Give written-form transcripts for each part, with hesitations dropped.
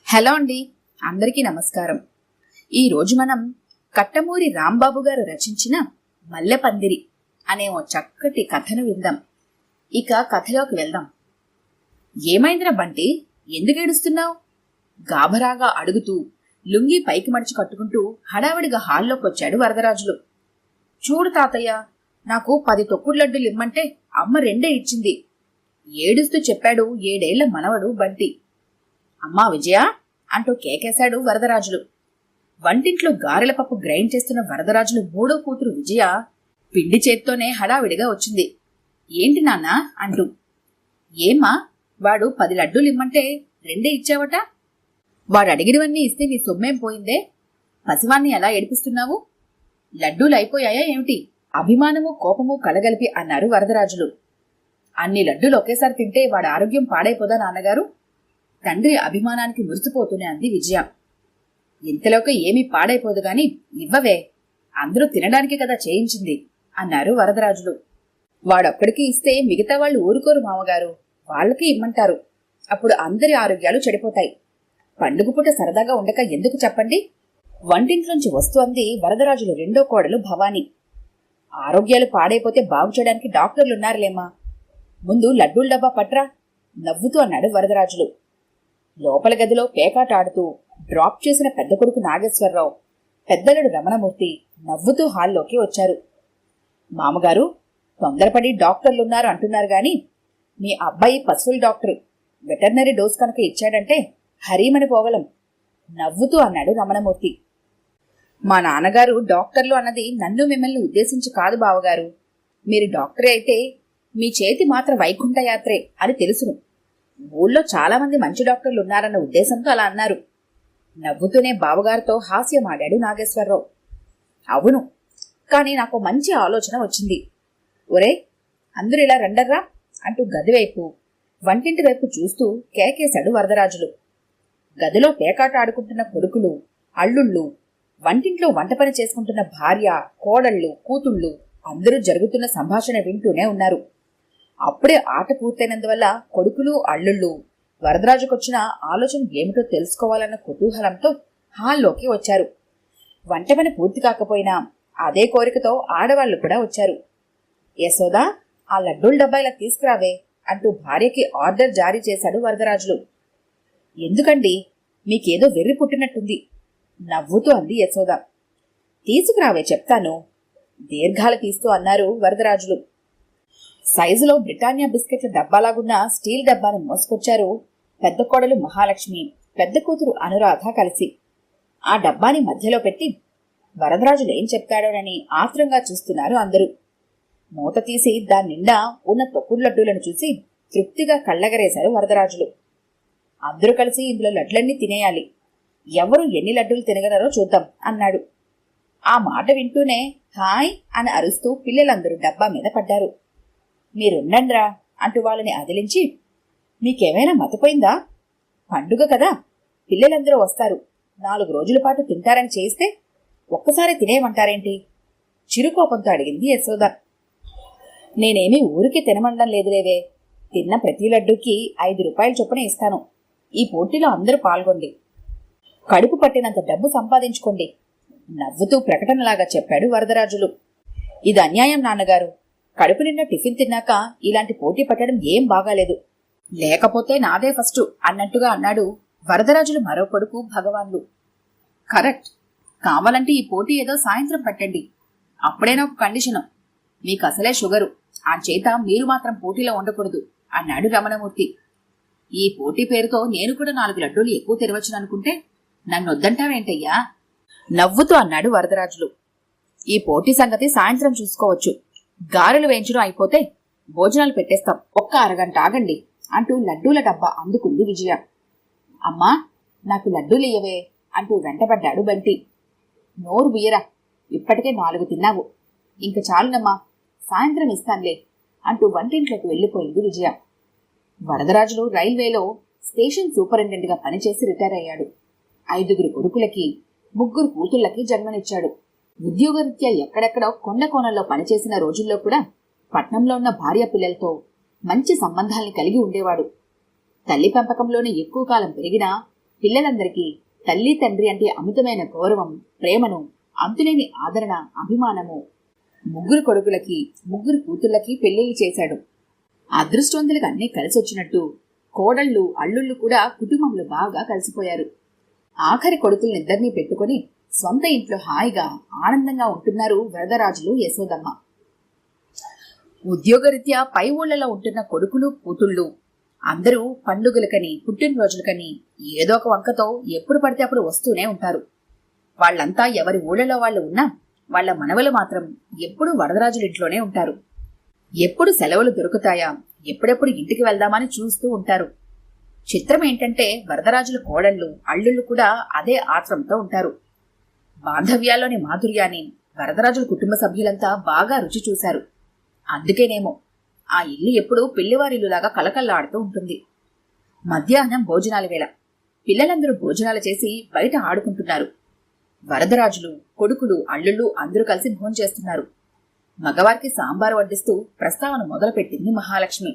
Hello అండి, అందరికీ నమస్కారం. ఈరోజు మనం కట్టమూరి రాంబాబు గారు రచించిన మల్లెపందిరి అనే ఓ చక్కటి కథను విందాం. ఇక కథలోకి వెళ్దాం. ఏమైందిరా బంటి, ఎందుకు ఏడుస్తున్నావు? గాభరాగా అడుగుతూ లుంగీ పైకి మడిచి కట్టుకుంటూ హడావిడిగా హాల్లోకి వచ్చాడు వరదరాజులు. చూడు తాతయ్య, నాకు 10 తొక్కుడు లడ్డూలు ఇమ్మంటే అమ్మ 2 ఇచ్చింది. ఏడుస్తూ చెప్పాడు 7 ఏళ్ల మనవడు బంటి. అమ్మా విజయ అంటూ కేకేశాడు వరదరాజులు. వంటింట్లో గారెల పప్పు గ్రైండ్ చేస్తున్న వరదరాజులు 3వ కూతురు విజయ పిండి చేత్తోనే హడావిడిగా వచ్చింది. ఏంటి నాన్నా అంటూ. ఏమా, వాడు 10 లడ్డూలు ఇమ్మంటే 2 ఇచ్చావట? వాడు అడిగినవన్నీ ఇస్తే నీ సొమ్మేం పోయిందే? పసివాణ్ణి ఎలా ఏడిపిస్తున్నావు? లడ్డూలు అయిపోయాయా ఏమిటి? అభిమానము కోపము కలగలిపి అన్నారు వరదరాజులు. అన్ని లడ్డూలు ఒకేసారి తింటే వాడి ఆరోగ్యం పాడైపోదా నాన్నగారు? తండ్రి అభిమానానికి మురిసిపోతూనే అంది విజయ. ఇంతలోకి ఏమీ పాడైపోదు గాని ఇవ్వవే, అందరూ తినడానికి కదా చేయించింది అన్నారు వరదరాజులు. వాడొక్కడికి ఇస్తే మిగతా వాళ్ళు ఊరుకోరు మామగారు, వాళ్ళకి ఇమ్మంటారు. అప్పుడు అందరి ఆరోగ్యాలు చెడిపోతాయి. పండుగ పూట సరదాగా ఉండక ఎందుకు చెప్పండి? వంటింట్లోంచి వస్తూ అంది వరదరాజులు 2వ కోడలు భవాని. ఆరోగ్యాలు పాడైపోతే బాగు చేయడానికి డాక్టర్లున్నారులేమా, ముందు లడ్డూల డబ్బా పట్రా నవ్వుతూ అన్నాడు వరదరాజులు. లోపల గదిలో పేకాట ఆడుతూ డ్రాప్ చేసిన పెద్ద కొడుకు నాగేశ్వరరావు, పెద్దలుడు రమణమూర్తి నవ్వుతూ హాల్లోకి వచ్చారు. మామగారు, తొందరపడి డాక్టర్లున్నారు అంటున్నారు గాని మీ అబ్బాయి పశువుల డాక్టరు, వెటర్నరీ డోస్ కనుక ఇచ్చాడంటే హరీమని పోగలం నవ్వుతూ అన్నాడు రమణమూర్తి. మా నాన్నగారు డాక్టర్లు అన్నది నన్ను మిమ్మల్ని ఉద్దేశించి కాదు బావగారు. మీరు డాక్టరే అయితే మీ చేతి మాత్రం వైకుంఠ యాత్రే అని తెలుసును. ఊళ్ళో చాలా మంది మంచి డాక్టర్లు ఉన్నారన్న ఉద్దేశంతో అలా అన్నారు. నవ్వుతూనే బావగారితో హాస్యమాడాడు నాగేశ్వరరావు. అవును, కానీ నాకు మంచి ఆలోచన వచ్చింది. ఒరే, అందరూ ఇలా రండర్రా అంటూ గదివైపు వంటింటి వైపు చూస్తూ కేకేశాడు వరదరాజులు. గదిలో పేకాట ఆడుకుంటున్న కొడుకులు, అల్లుళ్ళు, వంటింట్లో వంట పని చేసుకుంటున్న భార్య, కోడళ్ళు, కూతుళ్ళు అందరూ జరుగుతున్న సంభాషణ వింటూనే ఉన్నారు. అప్పుడే ఆట పూర్తయినందువల్ల కొడుకులు, అల్లుళ్ళు వరదరాజుకొచ్చిన ఆలోచన ఏమిటో తెలుసుకోవాలన్న కుతూహలంతో హాల్లోకి వచ్చారు. వంట పని పూర్తి కాకపోయినా అదే కోరికతో ఆడవాళ్లు కూడా వచ్చారు. యశోదా, ఆ లడ్డూల డబ్బా ఇలా తీసుకురావే అంటూ భార్యకి ఆర్డర్ జారీ చేశాడు వరదరాజులు. ఎందుకండి, మీకేదో వెర్రి పుట్టినట్టుంది నవ్వుతూ అంది యశోద. తీసుకురావే చెప్తాను దీర్ఘాలు తీస్తూ అన్నారు వరదరాజులు. సైజులో బ్రిటానియా బిస్కెట్ల డబ్బాలాగున్న స్టీల్ డబ్బాను మోసుకొచ్చారు పెద్ద కోడలు మహాలక్ష్మి, పెద్ద కూతురు అనురాధ కలిసి. ఆ డబ్బాని మధ్యలో పెట్టి వరదరాజులు ఏం చెప్తాడోనని ఆత్రంగా చూస్తున్నారు అందరూ. మూత తీసి దాని నిండా ఉన్న తొక్కుడు లడ్డూలను చూసి తృప్తిగా కళ్ళగరేశారు వరదరాజులు. అందరూ కలిసి ఇందులో లడ్లన్నీ తినేయాలి, ఎవరు ఎన్ని లడ్డూలు తినగలరో చూద్దాం అన్నాడు. ఆ మాట వింటూనే హాయ్ అని అరుస్తూ పిల్లలందరూ డబ్బా మీద పడ్డారు. మీరుండండ్రా అంటూ వాళ్ళని అదిలించి, మీకేమైనా మతిపోయిందా? పండుగ కదా, పిల్లలందరూ వస్తారు, 4 రోజుల పాటు తింటారని చేయిస్తే ఒక్కసారి తినేయమంటారేంటి? చిరుకోపంతో అడిగింది యశోద. నేనేమీ ఊరికి తినమండం లేదులేవే, తిన్న ప్రతి లడ్డూకి 5 రూపాయల చొప్పున ఇస్తాను. ఈ పోటీలో అందరూ పాల్గొండి, కడుపు పట్టినంత డబ్బు సంపాదించుకోండి నవ్వుతూ ప్రకటనలాగా చెప్పాడు వరదరాజులు. ఇది అన్యాయం నాన్నగారు, కడుపు నిండా టిఫిన్ తిన్నాక ఇలాంటి పోటీ పట్టడం ఏం బాగాలేదు. లేకపోతే నాదే ఫస్ట్ అన్నట్టుగా అన్నాడు వరదరాజులు మరో కొడుకు భగవాన్లు. కరెక్ట్, కావాలంటే ఈ పోటీ ఏదో సాయంత్రం పెట్టండి, అప్పుడైనా ఒక కండిషను, మీకు అసలే షుగరు, ఆ చేత మీరు మాత్రం పోటీలో ఉండకూడదు అన్నాడు రమణమూర్తి. ఈ పోటీ పేరుతో నేను కూడా 4 లడ్డూలు ఎక్కువ తెరవచ్చుననుకుంటే నన్నొద్దంటావేంటయ్యా నవ్వుతూ అన్నాడు వరదరాజులు. ఈ పోటీ సంగతి సాయంత్రం చూసుకోవచ్చు, గారెలు వేయించడం అయిపోతే భోజనాలు పెట్టేస్తాం, ఒక్క అరగంట ఆగండి అంటూ లడ్డూల డబ్బా అందుకుంది విజయ. అమ్మా, నాకు లడ్డూలు ఇయ్యవే అంటూ వెంటబడ్డాడు బంటి. నోరు బియ్యరా, ఇప్పటికే 4 తిన్నావు, ఇంక చాలునమ్మా, సాయంత్రం ఇస్తానులే అంటూ వంటింట్లోకి వెళ్లిపోయింది విజయ. వరదరాజులు రైల్వేలో స్టేషన్ సూపరింటెండెంట్గా పనిచేసి రిటైర్ అయ్యాడు. 5 కొడుకులకి 3 కూతుళ్లకి జన్మనిచ్చాడు. ఉద్యోగరీత్యా ఎక్కడెక్కడో కొండ కోణంలో పనిచేసిన రోజుల్లో కూడా పట్నంలో ఉన్న భార్య పిల్లలతో మంచి సంబంధాల్ని కలిగి ఉండేవాడు. తల్లి పెంపకంలోనే ఎక్కువ కాలం పెరిగినా పిల్లలందరికీ తల్లి తండ్రి అంటే అమితమైన గౌరవం, ప్రేమను, అంతులేని ఆదరణ, అభిమానము. 3 కొడుకులకి 3 కూతుళ్ళకి పెళ్లిళ్ళు చేశాడు. అదృష్టవంతులకు అన్నీ కలిసొచ్చినట్టు కోడళ్ళు, అల్లుళ్ళు కూడా కుటుంబంలో బాగా కలిసిపోయారు. ఆఖరి కొడుకులనిద్దరినీ పెట్టుకుని స్వంత ఇంట్లో హాయిగా ఆనందంగా ఉంటున్నారు వరదరాజులు, యశోదమ్మ. ఉద్యోగరీత్యా పై ఊళ్లలో ఉంటున్న కొడుకులు, కూతుళ్ళు అందరూ పండుగలకని, పుట్టినరోజులకని ఏదో ఒక వంకతో ఎప్పుడు పడితే అప్పుడు వస్తూనే ఉంటారు. వాళ్లంతా ఎవరి ఊళ్లలో వాళ్ళు ఉన్నా వాళ్ల మనవలు మాత్రం ఎప్పుడూ వరదరాజులింట్లోనే ఉంటారు. ఎప్పుడు సెలవులు దొరుకుతాయా, ఎప్పుడెప్పుడు ఇంటికి వెళ్దామని చూస్తూ ఉంటారు. చిత్రం ఏంటంటే వరదరాజుల కోడళ్ళు, అల్లుళ్ళు కూడా అదే ఆత్రంతో ఉంటారు. బాంధవ్యాల్లోని మాధుర్యాన్ని వరదరాజుల కుటుంబ సభ్యులంతా బాగా రుచి చూశారు. అందుకేనేమో ఆ ఇల్లు ఎప్పుడూ పెళ్లివారిల్లులాగా కలకల్లాడుతూ ఉంటుంది. మధ్యాహ్నం భోజనాల వేళ పిల్లలందరూ భోజనాలు చేసి బయట ఆడుకుంటున్నారు. వరదరాజులు, కొడుకులు, అల్లుళ్ళు అందరూ కలిసి భోంచేస్తున్నారు. మగవారికి సాంబారు వడ్డిస్తూ ప్రస్తావన మొదలుపెట్టింది మహాలక్ష్మి.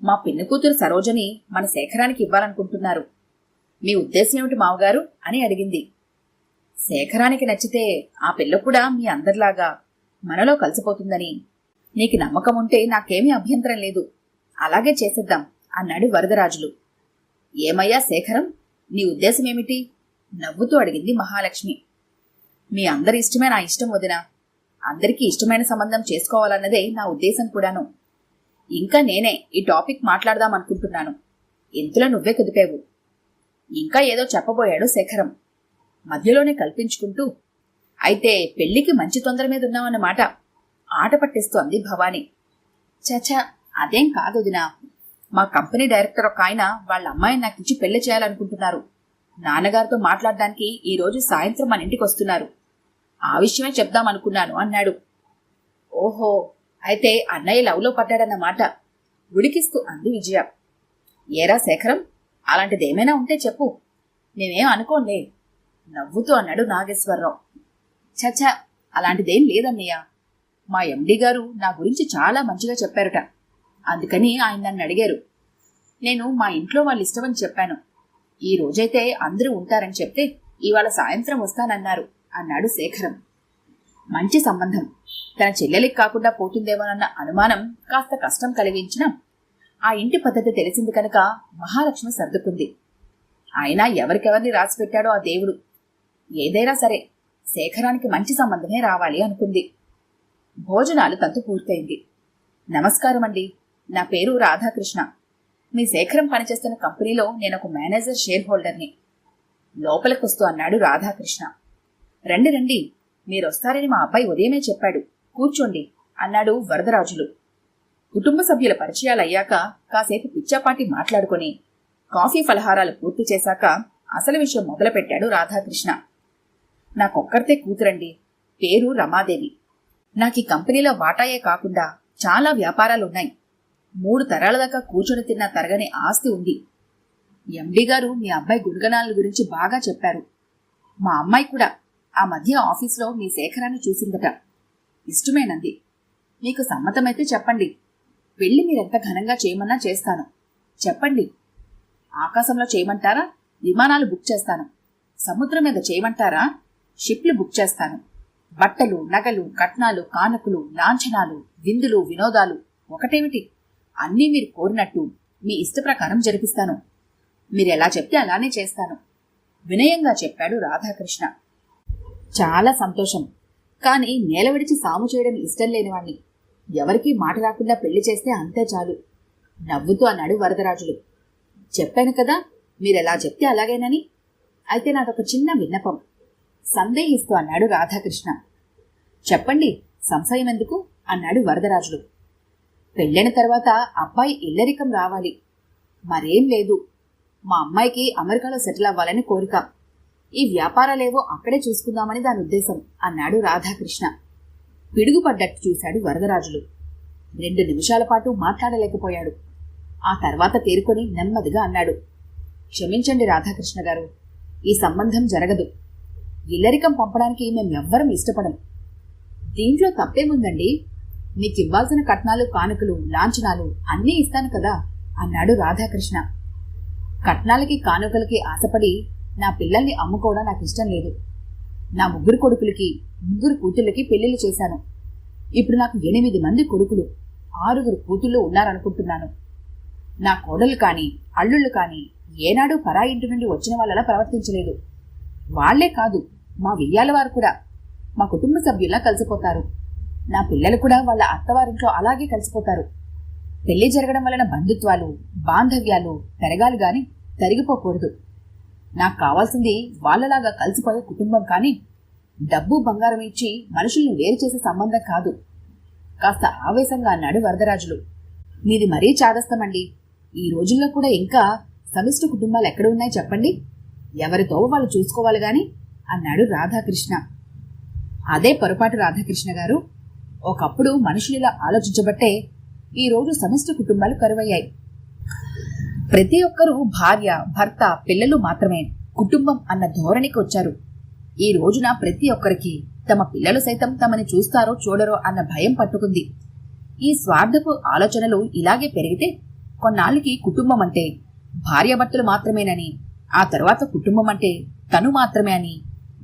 మా పిన్ని కూతురు సరోజని మన శేఖరానికి ఇవ్వాలనుకుంటున్నారు. మీ ఉద్దేశం ఏమిటి మావగారు అని అడిగింది. శేఖరానికి నచ్చితే ఆ పిల్ల కూడా మీ అందరిలాగా మనలో కలిసిపోతుందని నీకు నమ్మకం ఉంటే నాకేమీ అభ్యంతరం లేదు, అలాగే చేసేద్దాం అన్నాడు వరదరాజులు. ఏమయ్యా శేఖరం, నీ ఉద్దేశమేమిటి నవ్వుతూ అడిగింది మహాలక్ష్మి. మీ అందరి ఇష్టమే నా ఇష్టం వదినా. అందరికీ ఇష్టమైన సంబంధం చేసుకోవాలన్నదే నా ఉద్దేశం కూడాను. ఇంకా నేనే ఈ టాపిక్ మాట్లాడదామనుకుంటున్నాను. ఇంతలో నువ్వే కుదిపావు. ఇంకా ఏదో చెప్పబోయాడు శేఖరం. మధ్యలోనే కల్పించుకుంటూ, అయితే పెళ్లికి మంచి తొందర మీద ఉన్నావన్నమాట ఆట పట్టిస్తోంది భవాని. చచా, అదేం కాదు వదినా. మా కంపెనీ డైరెక్టర్ ఒక ఆయన వాళ్ళ అమ్మాయిని నాకిచ్చి పెళ్లి చేయాలనుకుంటున్నారు. నాన్నగారితో మాట్లాడడానికి ఈ రోజు సాయంత్రం మన ఇంటికి వస్తున్నారు. ఆ విషయమే చెప్దామనుకున్నాను అన్నాడు. ఓహో, అయితే అన్నయ్య లవ్లో పడ్డాడన్నమాట ఉడికిస్తూ అంది విజయ. ఏరా శేఖరం, అలాంటిదేమైనా ఉంటే చెప్పు, నేనేం అనుకోంలే నవ్వుతూ అన్నాడు నాగేశ్వరరావు. చచా, అలాంటిదేం లేదన్నయ్య. మా ఎండి గారు నా గురించి చాలా మంచిగా చెప్పారుట. అందుకని ఆయన నన్ను అడిగారు. నేను మా ఇంట్లో వాళ్ళు ఇష్టమని చెప్పాను. ఈ రోజైతే అందరూ ఉంటారని చెప్తే ఇవాళ సాయంత్రం వస్తానన్నారు అన్నాడు శేఖరం. మంచి సంబంధం. తన చెల్లెలికి కాకుండా పోతుందేమోనన్న అనుమానం కాస్త కష్టం కలిగించిన ఆ ఇంటి పద్ధతి తెలిసింది కనుక మహాలక్ష్మి సర్దుకుంది. అయినా ఎవరికెవరిని రాసిపెట్టాడో ఆ దేవుడు. ఏదైనా సరే శేఖరానికి మంచి సంబంధమే రావాలి అనుకుంది. భోజనాలు తంతు పూర్తయింది. నమస్కారం అండి, నా పేరు రాధాకృష్ణ. మీ శేఖరం పనిచేస్తున్న కంపెనీలో నేనొక మేనేజర్ షేర్ హోల్డర్ని. లోపలికొస్తూ అన్నాడు రాధాకృష్ణ. రండి రండి, మీరొస్తారని మా అబ్బాయి ఉదయమే చెప్పాడు, కూర్చోండి అన్నాడు వరదరాజులు. కుటుంబ సభ్యుల పరిచయాలయ్యాక కాసేపు పిచ్చాపాటి మాట్లాడుకుని కాఫీ ఫలహారాలు పూర్తి చేశాక అసలు విషయం మొదలుపెట్టాడు రాధాకృష్ణ. నాకొక్కరితే కూతురండి, పేరు రమాదేవి. నాకీ కంపెనీలో వాటాయే కాకుండా చాలా వ్యాపారాలున్నాయి. 3 తరాల దాకా కూర్చొని తిన్న తరగని ఆస్తి ఉంది. ఎండి గారు మీ అబ్బాయి గుణగణాల గురించి బాగా చెప్పారు. మా అమ్మాయి కూడా ఆ మధ్య ఆఫీసులో మీ శేఖరాన్ని చూసిందట. ఇష్టమేనంది. మీకు సమ్మతమైతే చెప్పండి. పెళ్లి మీరెంత ఘనంగా చేయమన్నా చేస్తాను. చెప్పండి. ఆకాశంలో చేయమంటారా? విమానాలు బుక్ చేస్తాను. సముద్రం మీద చేయమంటారా? షిప్లు బుక్ చేస్తాను. బట్టలు, నగలు, కట్నాలు, కానుకలు, లాంఛనాలు, విందులు, వినోదాలు ఒకటేమిటి, అన్నీ మీరు కోరినట్టు మీ ఇష్ట ప్రకారం జరిపిస్తాను. మీరెలా చెప్తే అలానే చేస్తాను వినయంగా చెప్పాడు రాధాకృష్ణ. చాలా సంతోషం. కాని నేల విడిచి సాము చేయడం ఇష్టం లేనివాణ్ణి. ఎవరికీ మాట రాకుండా పెళ్లి చేస్తే అంతే చాలు నవ్వుతూ అన్నాడు వరదరాజులు. చెప్పాను కదా, మీరెలా చెప్తే అలాగేనని. అయితే నాదొక చిన్న విన్నపం సందేహిస్తూ అన్నాడు రాధాకృష్ణ. చెప్పండి, సంశయం ఎందుకు అన్నాడు వరదరాజులు. పెళ్ళైన తర్వాత అబ్బాయి ఇల్లరికం రావాలి. మరేం లేదు. మా అమ్మాయికి అమెరికాలో సెటిల్ అవ్వాలని కోరిక. ఈ వ్యాపారాలేవో అక్కడే చూసుకుందామని దాని ఉద్దేశం అన్నాడు రాధాకృష్ణ. పిడుగుపడ్డట్టు చూశాడు వరదరాజులు. 2 నిమిషాల పాటు మాట్లాడలేకపోయాడు. ఆ తర్వాత తేరుకొని నెమ్మదిగా అన్నాడు. క్షమించండి రాధాకృష్ణ గారు, ఈ సంబంధం జరగదు. ఇల్లరికం పంపడానికి మేమెవ్వరం ఇష్టపడం. దీంట్లో తప్పేముందండి? మీకివ్వాల్సిన కట్నాలు, కానుకలు, లాంఛనాలు అన్నీ ఇస్తాను కదా అన్నాడు రాధాకృష్ణ. కట్నాలకి కానుకలకి ఆశపడి నా పిల్లల్ని అమ్ముకోవడం నాకు ఇష్టం లేదు. నా 3 కొడుకులకి 3 కూతుళ్ళకి పెళ్లిళ్ళు చేశాను. ఇప్పుడు నాకు 8 మంది కొడుకులు 6 కూతుళ్ళు ఉన్నారనుకుంటున్నాను. నా కోడలు కాని అల్లుళ్ళు కాని ఏనాడు పరాయి ఇంటి నుండి వచ్చిన వాళ్ళలా ప్రవర్తించలేదు. వాళ్లే కాదు, మా వెయ్యాల వారు కూడా మా కుటుంబ సభ్యుల్లా కలిసిపోతారు. నా పిల్లలు కూడా వాళ్ళ అత్తవారింట్లో అలాగే కలిసిపోతారు. పెళ్లి జరగడం వలన బంధుత్వాలు బాంధవ్యాలు పెరగాలి గాని తరిగిపోకూడదు. నాకు కావాల్సింది వాళ్లలాగా కలిసిపోయే కుటుంబం కాని డబ్బు బంగారం ఇచ్చి మనుషుల్ని వేరు చేసే సంబంధం కాదు. కాస్త ఆవేశంగా అన్నాడు వరదరాజులు. మీది మరీ చాదస్తమండి. ఈ రోజుల్లో కూడా ఇంకా సమిష్టి కుటుంబాలు ఎక్కడ ఉన్నాయి చెప్పండి. ఎవరితో వాళ్ళు చూసుకోవాలి గాని అన్నాడు రాధాకృష్ణ. అదే పొరపాటు రాధాకృష్ణ గారు. ఒకప్పుడు మనుషులిలా ఆలోచించబట్టే ఈ రోజు సమిష్టి కుటుంబాలు కరువయ్యాయి. ప్రతి ఒక్కరూ భార్య భర్త పిల్లలు మాత్రమే కుటుంబం అన్న ధోరణికి వచ్చారు. ఈ రోజున ప్రతి ఒక్కరికి తమ పిల్లలు సైతం తమని చూస్తారో చూడరో అన్న భయం పట్టుకుంది. ఈ స్వార్థపు ఆలోచనలు ఇలాగే పెరిగితే కొన్నాళ్ళకి కుటుంబం అంటే భార్యాభర్తలు మాత్రమేనని, ఆ తర్వాత కుటుంబం అంటే తను మాత్రమే అని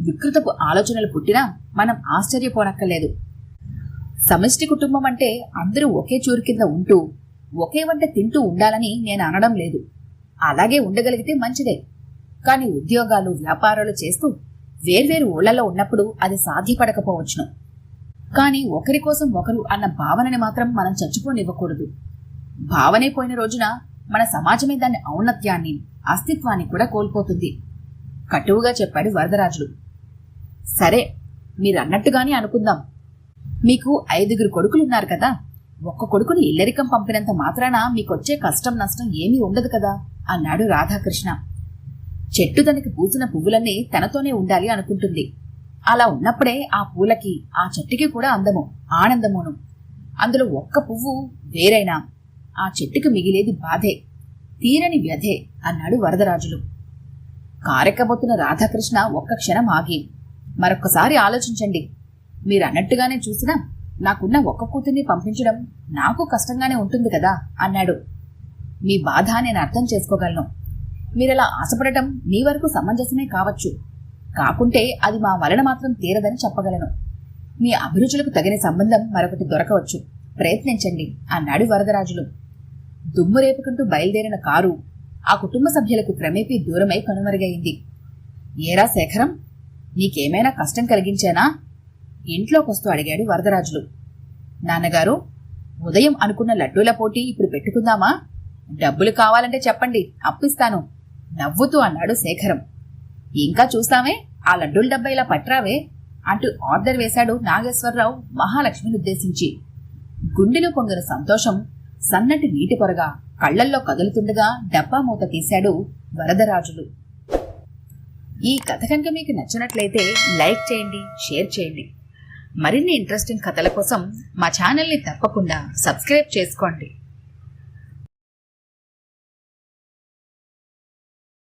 వికృతపు ఆలోచనలు పుట్టినా మనం ఆశ్చర్యపోనక్కర్లేదు. సమిష్టి కుటుంబం అంటే అందరూ ఒకే చూరు కింద ఉంటూ ఒకే వంట తింటూ ఉండాలని నేను అనడం లేదు. అలాగే ఉండగలిగితే మంచిదే. కానీ ఉద్యోగాలు వ్యాపారాలు చేస్తూ వేర్వేరు ఊళ్లలో ఉన్నప్పుడు అది సాధ్యపడకపోవచ్చును. కానీ ఒకరి కోసం ఒకరు అన్న భావనని మాత్రం మనం చచ్చిపోనివ్వకూడదు. భావనే పోయిన రోజున మన సమాజమే దాని ఔన్నత్యాన్ని అస్తిత్వాన్ని కూడా కోల్పోతుంది. కటువుగా చెప్పాడు వరదరాజులు. సరే, మీరన్నట్టుగానే అనుకుందాం. మీకు 5 కొడుకులున్నారు కదా. ఒక్క కొడుకుని ఇల్లరికం పంపినంత మాత్రాన మీకొచ్చే కష్టం నష్టం ఏమీ ఉండదు కదా అన్నాడు రాధాకృష్ణ. చెట్టు తనకి పూసిన పువ్వులన్నీ తనతోనే ఉండాలి అనుకుంటుంది. అలా ఉన్నప్పుడే ఆ పూలకి ఆ చెట్టుకి కూడా అందము ఆనందమును. అందులో ఒక్క పువ్వు వేరైనా ఆ చెట్టుకు మిగిలేది బాధే, తీరని వ్యధే అన్నాడు వరదరాజులు. కారెక్కబోతున్న రాధాకృష్ణ ఒక్క క్షణం ఆగి, మరొక్కసారి ఆలోచించండి. మీరన్నట్టుగానే చూసినా నాకున్న ఒక్క కూతుర్ని పంపించడం నాకు కష్టంగానే ఉంటుంది కదా అన్నాడు. మీ బాధ నేను అర్థం చేసుకోగలను. మీరలా ఆశపడటం మీ వరకు సమంజసమే కావచ్చు. కాకుంటే అది మా వలన మాత్రం తీరదని చెప్పగలను. మీ అభిరుచులకు తగిన సంబంధం మరొకటి దొరకవచ్చు. ప్రయత్నించండి అన్నాడు వరదరాజులు. దుమ్ము రేపుకుంటూ బయలుదేరిన కారు ఆ కుటుంబ సభ్యులకు క్రమేపీ దూరమై కనుమరుగైంది. ఏరా శేఖరం, నీకేమైనా కష్టం కలిగించానా? ఇంట్లోకొస్తూ అడిగాడు వరదరాజులు. నాన్నగారు, ఉదయం అనుకున్న లడ్డూల పోటీ ఇప్పుడు పెట్టుకుందామా? డబ్బులు కావాలంటే చెప్పండి, అప్పిస్తాను నవ్వుతూ అన్నాడు శేఖరం. ఇంకా చూస్తామే, ఆ లడ్డూల డబ్బా ఇలా పట్రావే అంటూ ఆర్డర్ వేశాడు నాగేశ్వరరావు మహాలక్ష్మిని ఉద్దేశించి. గుండెలో పొంగిన సంతోషం సన్నటి నీటి పొరగా కళ్లల్లో కదులుతుండగా డబ్బా మూత తీశాడు వరదరాజులు. ఈ కథ కనుక మీకు నచ్చినట్లయితే లైక్ చేయండి, షేర్ చేయండి. మరిన్ని ఇంట్రెస్టింగ్ కథల కోసం మా ఛానల్ని తప్పకుండా సబ్స్క్రైబ్ చేసుకోండి.